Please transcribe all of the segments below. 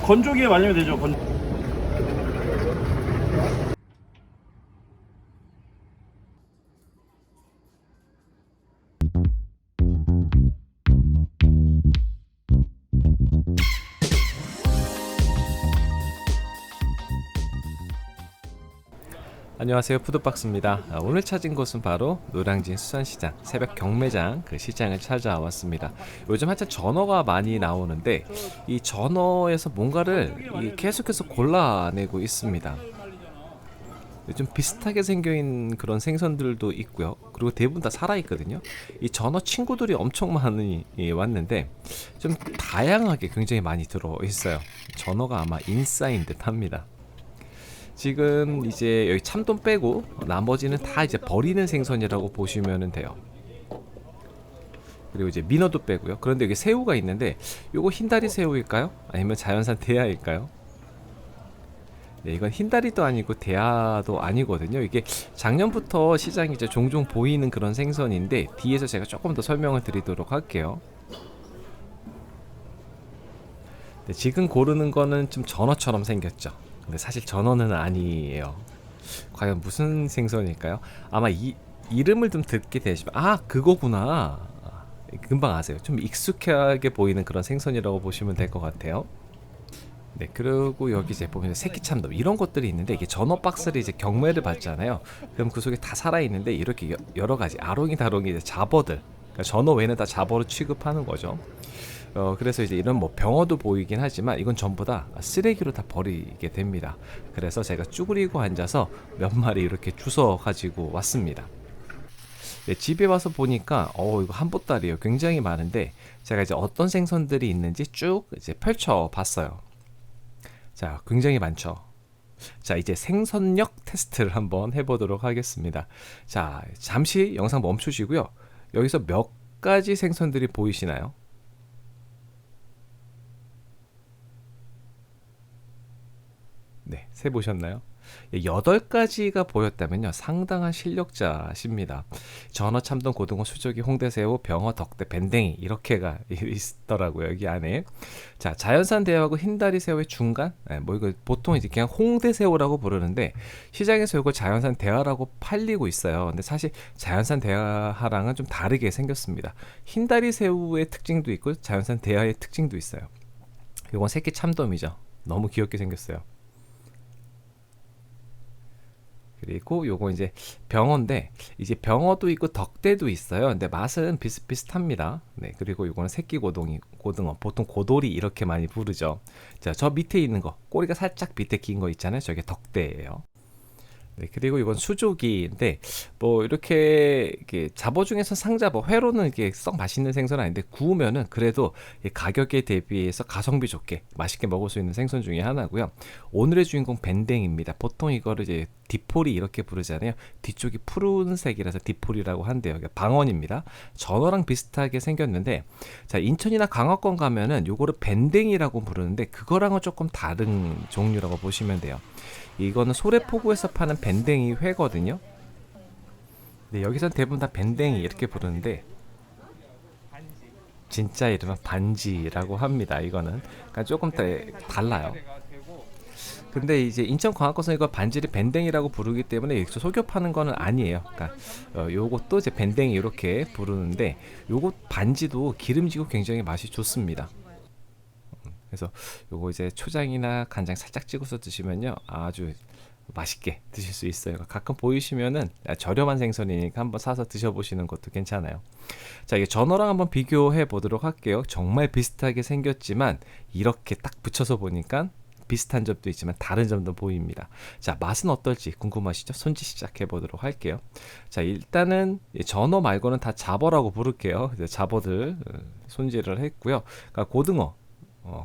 건조기에 말리면 되죠. 안녕하세요, 푸드박스입니다. 오늘 찾은 곳은 바로 노량진 수산시장 새벽 경매장 그 시장을 찾아왔습니다. 요즘 한참 전어가 많이 나오는데 이 전어에서 뭔가를 계속해서 골라내고 있습니다. 좀 비슷하게 생긴 그런 생선들도 있고요. 그리고 대부분 다 살아있거든요. 이 전어 친구들이 엄청 많이 왔는데 좀 다양하게 굉장히 많이 들어있어요. 전어가 아마 인싸인 듯 합니다. 지금 이제 여기 참돔 빼고 나머지는 다 이제 버리는 생선이라고 보시면 돼요. 그리고 이제 민어도 빼고요. 그런데 여기 새우가 있는데 요거 흰다리 새우일까요? 아니면 자연산 대하일까요? 네, 이건 흰다리도 아니고 대하도 아니거든요. 이게 작년부터 시장에 이제 종종 보이는 그런 생선인데 뒤에서 제가 조금 더 설명을 드리도록 할게요. 네, 지금 고르는 거는 좀 전어처럼 생겼죠. 근데 사실 전어는 아니에요. 과연 무슨 생선일까요? 아마 이 이름을 좀 듣게 되시면 그거구나. 금방 아세요. 좀 익숙하게 보이는 그런 생선이라고 보시면 될 것 같아요. 네, 그리고 여기 이제 보면 새끼 참돔 이런 것들이 있는데 이게 전어 박스를 이제 경매를 받잖아요. 그럼 그 속에 다 살아 있는데 이렇게 여러 가지 아롱이 다롱이 이제 잡어들. 그러니까 전어 외에는 다 잡어로 취급하는 거죠. 그래서 이제 이런 뭐 병어도 보이긴 하지만 이건 전부 다 쓰레기로 다 버리게 됩니다. 그래서 제가 쭈그리고 앉아서 몇 마리 이렇게 주워 가지고 왔습니다. 네, 집에 와서 보니까 이거 한보따리요 굉장히 많은데 제가 이제 어떤 생선들이 있는지 쭉 이제 펼쳐 봤어요. 자, 굉장히 많죠. 자, 이제 생선력 테스트를 한번 해보도록 하겠습니다. 자, 잠시 영상 멈추시고요. 여기서 몇 가지 생선들이 보이시나요? 네, 세 보셨나요? 8가지가 보였다면요 상당한 실력자십니다. 전어, 참돔, 고등어, 수저기, 홍대새우, 병어, 덕대, 밴댕이 이렇게가 있더라고요 여기 안에. 자, 자연산 대하하고 흰다리 새우의 중간, 뭐 이거 보통 이제 그냥 홍대새우라고 부르는데 시장에서 이걸 자연산 대하라고 팔리고 있어요. 근데 사실 자연산 대하랑은 좀 다르게 생겼습니다. 흰다리 새우의 특징도 있고 자연산 대하의 특징도 있어요. 이건 새끼 참돔이죠. 너무 귀엽게 생겼어요. 그리고 요거 이제 병어인데 이제 병어도 있고 덕대도 있어요. 근데 맛은 비슷비슷합니다. 네, 그리고 요거는 새끼 고등어 보통 고돌이 이렇게 많이 부르죠. 자, 저 밑에 있는 거 꼬리가 살짝 밑에 긴 거 있잖아요. 저게 덕대예요. 네, 그리고 이건 수조기인데 뭐 이렇게 잡어 중에서 상잡어 회로는 이게 썩 맛있는 생선 아닌데 구우면은 그래도 가격에 대비해서 가성비 좋게 맛있게 먹을 수 있는 생선 중에 하나고요. 오늘의 주인공 밴댕입니다. 보통 이거를 이제 디포리 이렇게 부르잖아요. 뒤쪽이 푸른색이라서 디포리라고 한대요. 방언입니다. 전어랑 비슷하게 생겼는데 자, 인천이나 강화권 가면은 요거를 밴댕이라고 부르는데 그거랑은 조금 다른 종류라고 보시면 돼요. 이거는 소래포구에서 파는 밴댕이 회거든요. 네, 여기선 대부분 다 밴댕이 이렇게 부르는데 진짜 이름은 반지라고 합니다. 이거는 그러니까 조금 더 달라요. 근데 이제 인천 광학거선 이거 반지를 밴댕이라고 부르기 때문에 속여 파는 거는 아니에요. 그러니까 요것도 이제 밴댕이 이렇게 부르는데 요것 반지도 기름지고 굉장히 맛이 좋습니다. 그래서 요거 이제 초장이나 간장 살짝 찍어서 드시면요 아주 맛있게 드실 수 있어요. 가끔 보이시면은 저렴한 생선이니까 한번 사서 드셔보시는 것도 괜찮아요. 자, 이게 전어랑 한번 비교해 보도록 할게요. 정말 비슷하게 생겼지만 이렇게 딱 붙여서 보니까 비슷한 점도 있지만 다른 점도 보입니다. 자, 맛은 어떨지 궁금하시죠? 손질 시작해 보도록 할게요. 자, 일단은 전어 말고는 다 잡어라고 부를게요. 잡어들 손질을 했고요. 그러니까 고등어,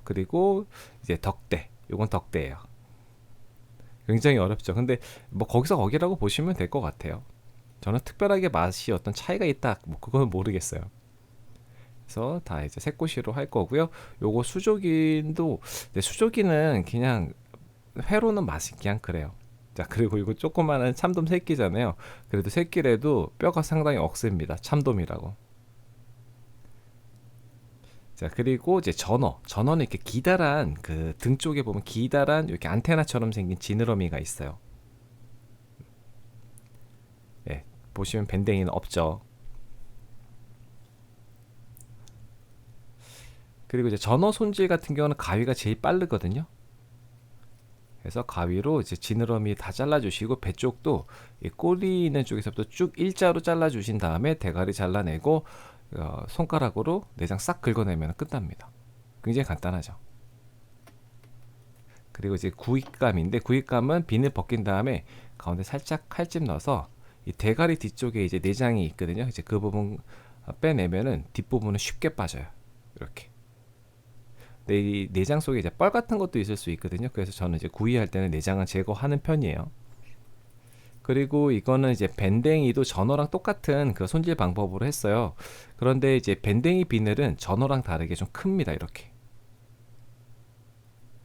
그리고 이제 덕대, 요건 덕대예요. 굉장히 어렵죠. 근데 뭐 거기서 거기라고 보시면 될 것 같아요. 저는 특별하게 맛이 어떤 차이가 있다, 뭐 그건 모르겠어요. 그래서 다 이제 새꼬시로 할 거고요. 요거 수조기도, 네, 수조기는 그냥 회로는 맛이 그냥 그래요. 자, 그리고 이거 조그마한 참돔 새끼잖아요. 그래도 새끼래도 뼈가 상당히 억셉니다. 참돔이라고. 자, 그리고 이제 전어는 이렇게 기다란 그 등 쪽에 보면 기다란 이렇게 안테나처럼 생긴 지느러미가 있어요. 예, 보시면 밴댕이는 없죠. 그리고 이제 전어 손질 같은 경우는 가위가 제일 빠르거든요. 그래서 가위로 이제 지느러미 다 잘라주시고 배 쪽도 이 꼬리 있는 쪽에서부터 쭉 일자로 잘라주신 다음에 대가리 잘라내고 손가락으로 내장 싹 긁어내면 끝납니다. 굉장히 간단하죠. 그리고 이제 구이감인데 구이감은 비늘 벗긴 다음에 가운데 살짝 칼집 넣어서 이 대가리 뒤쪽에 이제 내장이 있거든요. 이제 그 부분 빼내면은 뒷부분은 쉽게 빠져요. 이렇게. 근데 이 내장 속에 이제 뻘 같은 것도 있을 수 있거든요. 그래서 저는 이제 구이할 때는 내장은 제거하는 편이에요. 그리고 이거는 이제 밴댕이도 전어랑 똑같은 그 손질 방법으로 했어요. 그런데 이제 밴댕이 비늘은 전어랑 다르게 좀 큽니다. 이렇게.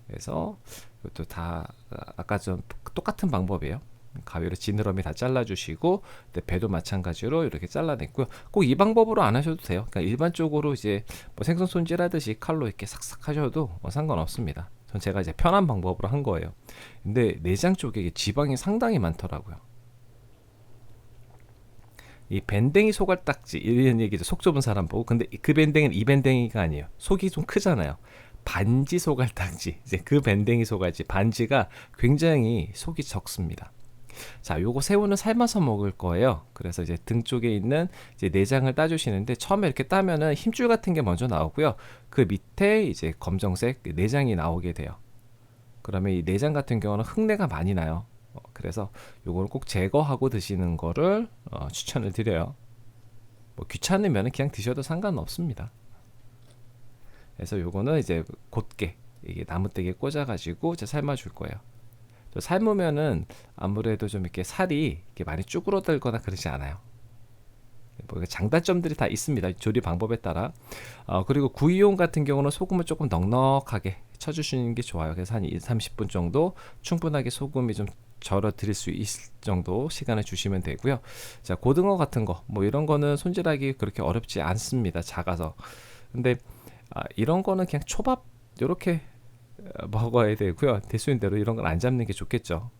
그래서 이것도 다 아까 좀 똑같은 방법이에요. 가위로 지느러미 다 잘라주시고 배도 마찬가지로 이렇게 잘라냈고요. 꼭 이 방법으로 안 하셔도 돼요. 그러니까 일반적으로 이제 뭐 생선 손질하듯이 칼로 이렇게 삭삭 하셔도 뭐 상관없습니다. 전 제가 이제 편한 방법으로 한 거예요. 근데 내장 쪽에 지방이 상당히 많더라고요. 이 밴댕이 소갈딱지 이런 얘기죠. 속 좁은 사람 보고. 근데 그 밴댕이는 이 밴댕이가 아니에요. 속이 좀 크잖아요. 반지 소갈딱지, 이제 그 밴댕이 소갈지 반지가 굉장히 속이 적습니다. 자, 요거 새우는 삶아서 먹을 거예요. 그래서 이제 등 쪽에 있는 이제 내장을 따주시는데 처음에 이렇게 따면은 힘줄 같은 게 먼저 나오고요. 그 밑에 이제 검정색 내장이 나오게 돼요. 그러면 이 내장 같은 경우는 흙내가 많이 나요. 그래서 요거를 꼭 제거하고 드시는 거를 추천을 드려요. 뭐 귀찮으면 그냥 드셔도 상관없습니다. 그래서 요거는 이제 곧게 이게 나무대기에 꽂아가지고 이제 삶아줄 거예요. 삶으면은 아무래도 좀 이렇게 살이 이렇게 많이 쭈그러들거나 그러지 않아요. 뭐 장단점들이 다 있습니다. 조리 방법에 따라. 그리고 구이용 같은 경우는 소금을 조금 넉넉하게 쳐주시는 게 좋아요. 그래서 한 20-30분 정도 충분하게 소금이 좀 절어 드릴 수 있을 정도 시간을 주시면 되고요. 자, 고등어 같은 거 뭐 이런 거는 손질하기 그렇게 어렵지 않습니다. 작아서. 근데 이런 거는 그냥 초밥 이렇게 먹어야 되고요. 대수인 대로 이런 건 안 잡는 게 좋겠죠.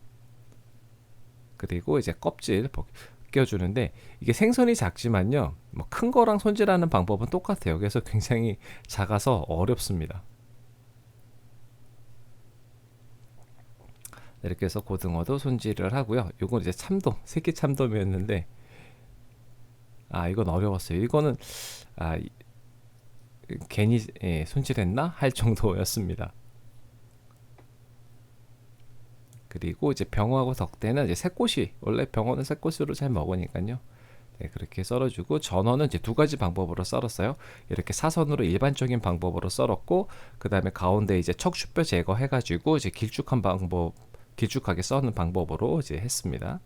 그리고 이제 껍질 벗겨주는데 이게 생선이 작지만요. 뭐 큰 거랑 손질하는 방법은 똑같아요. 그래서 굉장히 작아서 어렵습니다. 이렇게 해서 고등어도 손질을 하고요. 요건 이제 참돔, 새끼 참돔이었는데 이건 어려웠어요. 이거는 괜히 손질했나 할 정도였습니다. 그리고 이제 병어하고 덕대는 이제 새꼬시, 원래 병어는 새꼬시로 잘 먹으니까요. 네, 그렇게 썰어주고 전어는 이제 두 가지 방법으로 썰었어요. 이렇게 사선으로 일반적인 방법으로 썰었고 그 다음에 가운데 이제 척추뼈 제거해가지고 이제 길쭉하게 써는 방법으로 이제 했습니다.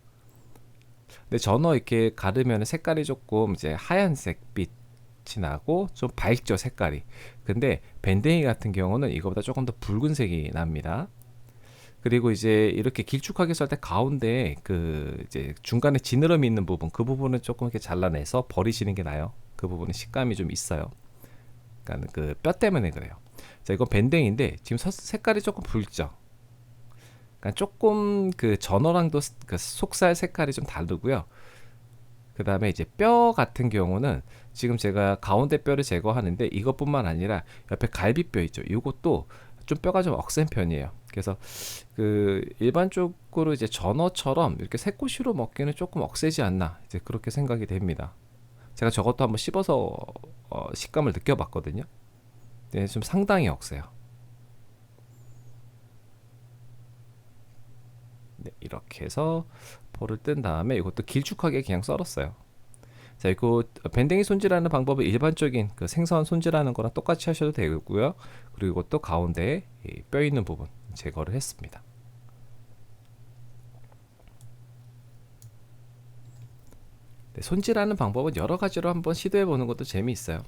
근데 전어 이렇게 가르면 색깔이 조금 이제 하얀색 빛이 나고 좀 밝죠, 색깔이. 근데 밴댕이 같은 경우는 이거보다 조금 더 붉은색이 납니다. 그리고 이제 이렇게 길쭉하게 썰 때 가운데 그 이제 중간에 지느러미 있는 부분, 그 부분은 조금 이렇게 잘라내서 버리시는 게 나아요. 그 부분은 식감이 좀 있어요. 그러니까 그 뼈 때문에 그래요. 자, 이건 밴댕인데 지금 색깔이 조금 붉죠. 그러니까 조금 그 전어랑도 그 속살 색깔이 좀 다르고요. 그 다음에 이제 뼈 같은 경우는 지금 제가 가운데 뼈를 제거하는데 이것뿐만 아니라 옆에 갈비뼈 있죠. 이것도 좀 뼈가 좀 억센 편이에요. 그래서 그 일반적으로 이제 전어처럼 이렇게 새꼬시로 먹기는 조금 억세지 않나 이제 그렇게 생각이 됩니다. 제가 저것도 한번 씹어서 식감을 느껴봤거든요. 네, 좀 상당히 억세요. 네, 이렇게 해서 볼을 뜬 다음에 이것도 길쭉하게 그냥 썰었어요. 자, 이거 밴댕이 손질하는 방법은 일반적인 그 생선 손질하는 거랑 똑같이 하셔도 되고요. 그리고 이것도 가운데에 뼈 있는 부분 제거를 했습니다. 네, 손질하는 방법은 여러 가지로 한번 시도해 보는 것도 재미있어요.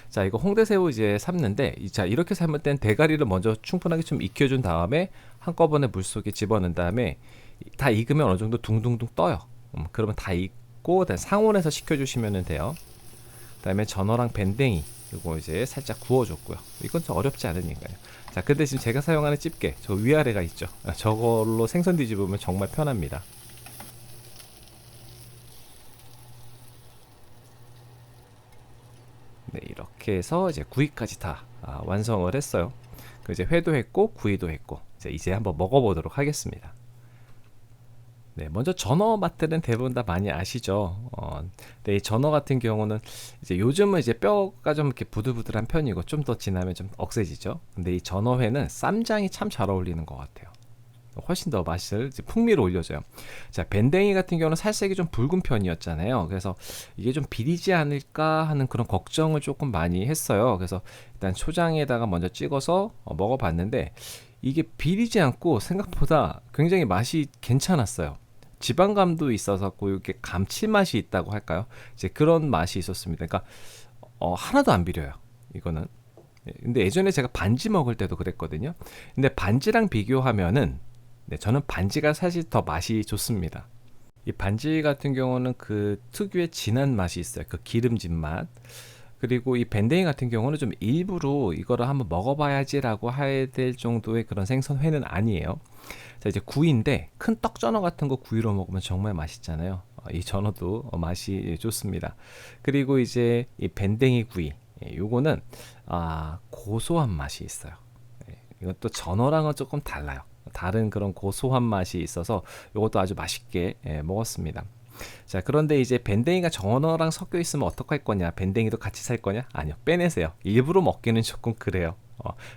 자, 이거 홍대새우 이제 삶는데 자, 이렇게 삶을 땐 대가리를 먼저 충분하게 좀 익혀준 다음에 한꺼번에 물속에 집어넣은 다음에 다 익으면 어느 정도 둥둥둥 떠요. 그러면 다 익고 상온에서 식혀주시면 돼요. 그 다음에 전어랑 밴댕이 이거 이제 살짝 구워줬고요. 이건 좀 어렵지 않으니까요. 자, 근데 지금 제가 사용하는 집게 저 위아래가 있죠. 저걸로 생선 뒤집으면 정말 편합니다. 네, 이렇게 해서 이제 구이까지 다 완성을 했어요. 그 이제 회도 했고 구이도 했고 이제 한번 먹어보도록 하겠습니다. 네, 먼저 전어 맛들은 대부분 다 많이 아시죠? 근데 이 전어 같은 경우는 이제 요즘은 이제 뼈가 좀 이렇게 부들부들한 편이고 좀 더 지나면 좀 억세지죠. 근데 이 전어회는 쌈장이 참 잘 어울리는 것 같아요. 훨씬 더 맛을 이제 풍미를 올려줘요. 자, 밴댕이 같은 경우는 살색이 좀 붉은 편이었잖아요. 그래서 이게 좀 비리지 않을까 하는 그런 걱정을 조금 많이 했어요. 그래서 일단 초장에다가 먼저 찍어서 먹어봤는데 이게 비리지 않고 생각보다 굉장히 맛이 괜찮았어요. 지방감도 있어서 이렇게 감칠맛이 있다고 할까요? 이제 그런 맛이 있었습니다. 그러니까 하나도 안 비려요. 이거는. 근데 예전에 제가 반지 먹을 때도 그랬거든요. 근데 반지랑 비교하면은 네, 저는 반지가 사실 더 맛이 좋습니다. 이 반지 같은 경우는 그 특유의 진한 맛이 있어요. 그 기름진 맛. 그리고 이 밴댕이 같은 경우는 좀 일부러 이거를 한번 먹어봐야지라고 해야 될 정도의 그런 생선회는 아니에요. 자, 이제 구이인데 큰 떡전어 같은 거 구이로 먹으면 정말 맛있잖아요. 이 전어도 맛이 좋습니다. 그리고 이제 이 밴댕이 구이, 요거는 고소한 맛이 있어요. 이것도 전어랑은 조금 달라요. 다른 그런 고소한 맛이 있어서 이것도 아주 맛있게 먹었습니다. 자, 그런데 이제 밴댕이가 전어랑 섞여 있으면 어떡할 거냐? 밴댕이도 같이 살 거냐? 아니요, 빼내세요. 일부러 먹기는 조금 그래요.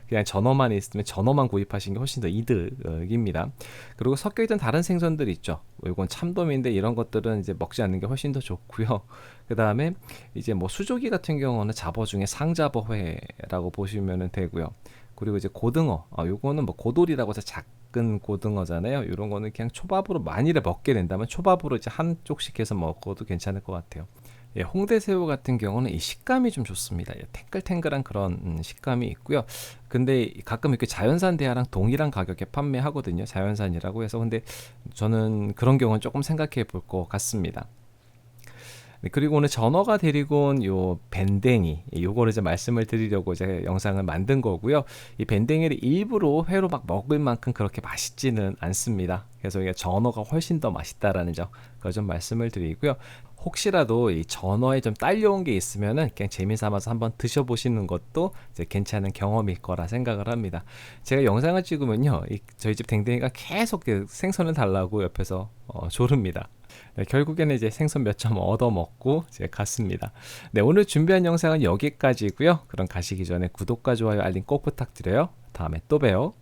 그냥 전어만 있으면 전어만 구입하시는 게 훨씬 더 이득입니다. 그리고 섞여 있던 다른 생선들 있죠. 이건 참돔인데 이런 것들은 이제 먹지 않는 게 훨씬 더 좋고요. 그 다음에 이제 뭐 수조기 같은 경우는 잡어 중에 상잡어회라고 보시면 되고요. 그리고 이제 고등어, 요거는 뭐 고돌이라고 해서 작은 고등어잖아요. 이런 거는 그냥 초밥으로 만일에 먹게 된다면 초밥으로 이제 한 쪽씩 해서 먹어도 괜찮을 것 같아요. 예, 홍대새우 같은 경우는 이 식감이 좀 좋습니다. 탱글탱글한 그런 식감이 있고요. 근데 가끔 이렇게 자연산 대하랑 동일한 가격에 판매하거든요. 자연산이라고 해서. 근데 저는 그런 경우는 조금 생각해 볼 것 같습니다. 네, 그리고 오늘 전어가 데리고 온 요 밴댕이 요거를 이제 말씀을 드리려고 이제 영상을 만든 거고요. 이 밴댕이를 일부러 회로 막 먹을 만큼 그렇게 맛있지는 않습니다. 그래서 이게 전어가 훨씬 더 맛있다라는 점 그걸 좀 말씀을 드리고요. 혹시라도 이 전어에 좀 딸려온 게 있으면은 그냥 재미삼아서 한번 드셔보시는 것도 이제 괜찮은 경험일 거라 생각을 합니다. 제가 영상을 찍으면요, 저희 집 댕댕이가 계속 생선을 달라고 옆에서 조릅니다. 네, 결국에는 이제 생선 몇 점 얻어 먹고 이제 갔습니다. 네, 오늘 준비한 영상은 여기까지고요. 그럼 가시기 전에 구독과 좋아요, 알림 꼭 부탁드려요. 다음에 또 봬요.